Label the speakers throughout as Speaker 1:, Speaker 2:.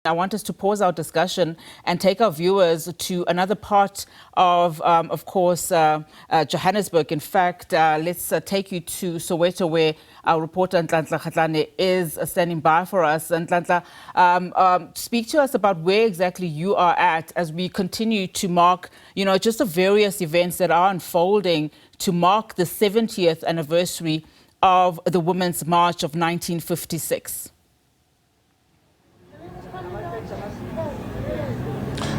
Speaker 1: I want us to pause our discussion and take our viewers to another part of course, Johannesburg. In fact, let's take you to Soweto, where our reporter Ntlantla Kgatlhane is standing by for us. Ntlantla, speak to us about where exactly you are at as we continue to mark, just the various events that are unfolding to mark the 70th anniversary of the Women's March of 1956.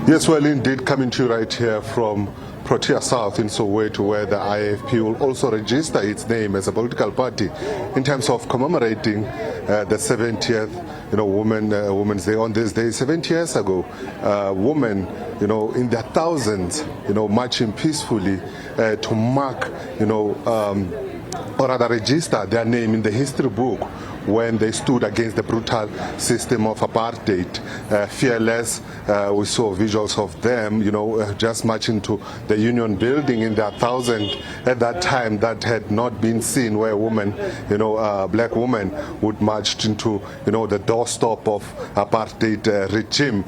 Speaker 2: Yes, well, indeed, coming to you right here from Protea South in Soweto, where the IFP will also register its name as a political party in terms of commemorating the 70th, Women's Day. On this day, 70 years ago, women, in their thousands, marching peacefully to mark, or rather register their name in the history book when they stood against the brutal system of apartheid. Fearless, we saw visuals of them, just marching to the Union Building in their thousand. At that time, that had not been seen, where a woman, black woman would march into, the doorstep of apartheid regime.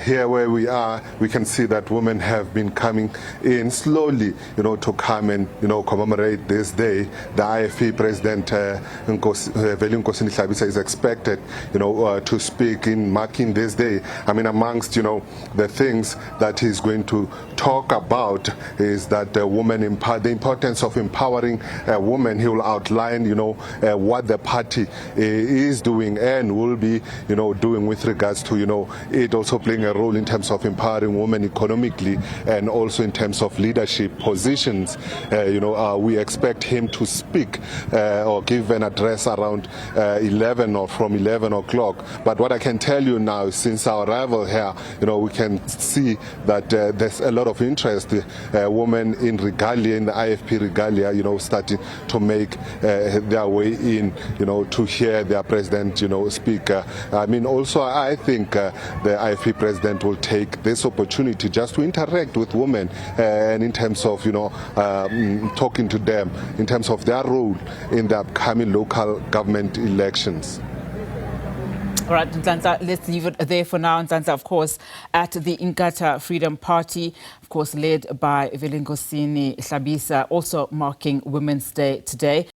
Speaker 2: Here where we are, we can see that women have been coming in slowly, to come and, commemorate this day. The IFP President Velenkosini Hlabisa is expected, to speak in marking this day. I mean, amongst, the things that he's going to talk about is that the importance of empowering women. He will outline, what the party is doing and will be, doing with regards to, it also playing a role in terms of empowering women economically and also in terms of leadership positions. We expect him to speak or give an address around 11 or from 11 o'clock. But what I can tell you now, since our arrival here, we can see that there's a lot of interest. Women in regalia, in the IFP regalia, starting to make their way in, to hear their president, speak. I mean, also, I think the IFP president will take this opportunity just to interact with women and in terms of, talking to them in terms of their role in the upcoming local government elections.
Speaker 1: All right, Ntlantla, let's leave it there for now. Ntlantla, of course, at the Inkatha Freedom Party, of course, led by Velenkosini Hlabisa, also marking Women's Day today.